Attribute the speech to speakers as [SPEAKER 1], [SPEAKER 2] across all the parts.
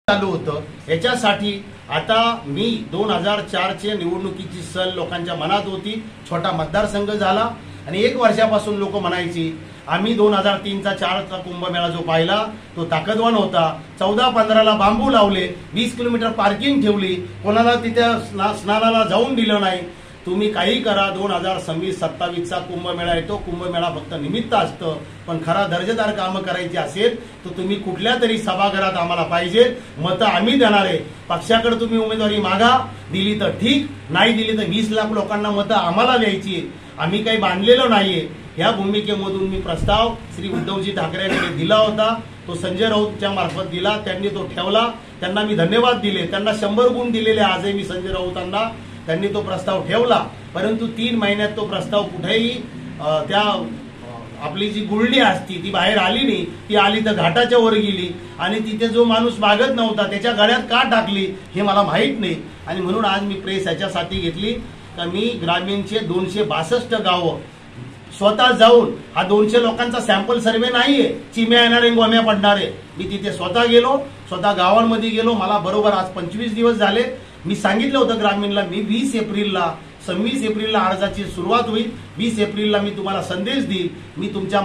[SPEAKER 1] चालू होतं। याच्यासाठी आता मी 2004 चे निवडणुकीची सल लोकांच्या मनात होती, छोटा मतदारसंघ झाला आणि 1 वर्षापासून लोक म्हणायची आम्ही 2003 चा 4 चा कुंभमेळा जो पाहिला तो ताकदवान होता। 14-15 ला बांबू लावले, 20 किलोमीटर पार्किंग ठेवली, कोणाला तिथे स्नानाला जाऊन दिलं नाही। तुम्ही काही करा, 2026-27 चा कुंभमेळा येतो, कुंभमेळा फक्त निमित्त असतं, पण खरा दर्जेदार कामं करायची असेल तर तुम्ही कुठल्या तरी सभागृहात आम्हाला पाहिजे, मतं आम्ही देणार आहे। पक्षाकडे तुम्ही उमेदवारी मागा, दिली तर ठीक, नाही दिली तर 20 लाख लोकांना मतं आम्हाला द्यायची, आम्ही काही बांधलेलं नाहीये। या भूमिकेमधून मी प्रस्ताव श्री उद्धवजी ठाकरेंकडे दिला होता, तो संजय राऊतच्या मार्फत दिला, त्यांनी तो ठेवला, त्यांना मी धन्यवाद दिले, त्यांना 100 गुण दिलेले आजही मी संजय राऊतांना। त्यांनी तो प्रस्ताव ठेवला, परंतु 3 महिन्यात तो प्रस्ताव कुठेही त्या आपली जी गुळणी असती ती बाहेर आली नाही। ती आली तर घाटाच्या वर गेली आणि तिथे जो माणूस मागत नव्हता त्याच्या गळ्यात का टाकली हे मला माहित नाही। आणि म्हणून आज मी प्रेस याच्यासाठी घेतली का मी ग्रामीणचे 262 गावं स्वतः जाऊन, हा 200 लोकांचा सॅम्पल सर्व्हे नाहीये, चिम्या येणारे गोम्या पडणारे, मी तिथे स्वतः गेलो, स्वतः गावांमध्ये गेलो। मला बरोबर आज 25 दिवस झाले। मी सांगितलं होतं ग्रामीणला मी 26 एप्रिलला अर्जाची सुरुवात होईल, 20 एप्रिलला मी तुम्हाला संदेश देईल। मी तुमच्या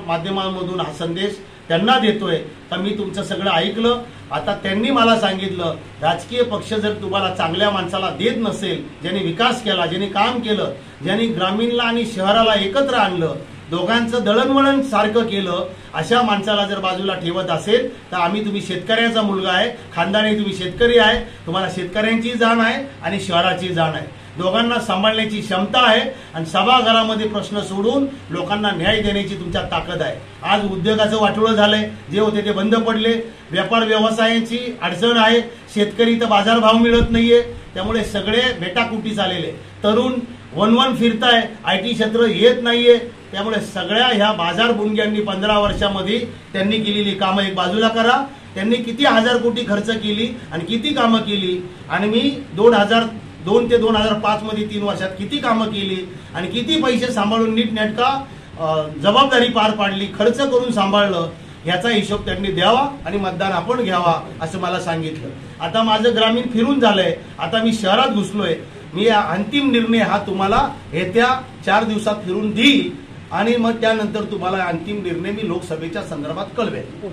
[SPEAKER 1] माध्यमांमधून हा संदेश त्यांना देतोय का मी तुमचं सगळं ऐकलं। आता त्यांनी मला सांगितलं राजकीय पक्ष जर तुम्हाला चांगल्या माणसाला देत नसेल, ज्यांनी विकास केला, ज्यांनी काम केलं, ज्यांनी ग्रामीणला आणि शहराला एकत्र आणलं, दोघांचं दळणवळण सारखं केलं, अशा माणसाला जर बाजूला ठेवत असेल तर आम्ही तुम्ही शेतकऱ्याचा मुलगा आहे, खानदानी तुम्ही शेतकरी आहे, तुम्हाला शेतकऱ्यांची जाण आहे आणि शहराची जाण आहे, दोघांना सांभाळण्याची क्षमता आहे आणि सभागृहामध्ये प्रश्न सोडून लोकांना न्याय देण्याची तुमच्या ताकद आहे। आज उद्योगाचं वाटोळं झालंय, जे होते ते बंद पडले, व्यापार व्यवसायाची अडचण आहे, शेतकरी तर बाजारभाव मिळत नाहीये, त्यामुळे सगळे बेटाकुटी झालेले, तरुण वन फिरताय, IT क्षेत्र येत नाहीये, त्यामुळे सगळ्या ह्या बाजार बुणग्यांनी 15 वर्षामध्ये त्यांनी केलेली कामं एक बाजूला करा। त्यांनी किती हजार कोटी खर्च केली आणि किती कामं केली, आणि मी 2002 ते 2005 मध्ये 3 वर्षात किती कामं केली आणि किती पैसे सांभाळून नीटनेटका जबाबदारी पार पाडली, खर्च करून सांभाळलं, याचा हिशोब त्यांनी द्यावा आणि मतदान आपण घ्यावा असं मला सांगितलं। आता माझं ग्रामीण फिरून झालंय, आता मी शहरात घुसलोय, मी अंतिम निर्णय हा तुम्हाला येत्या 4 दिवसात फिरून देईल आणि मग त्यानंतर तुम्हाला अंतिम निर्णय मी लोकसभेच्या संदर्भात कळवेल।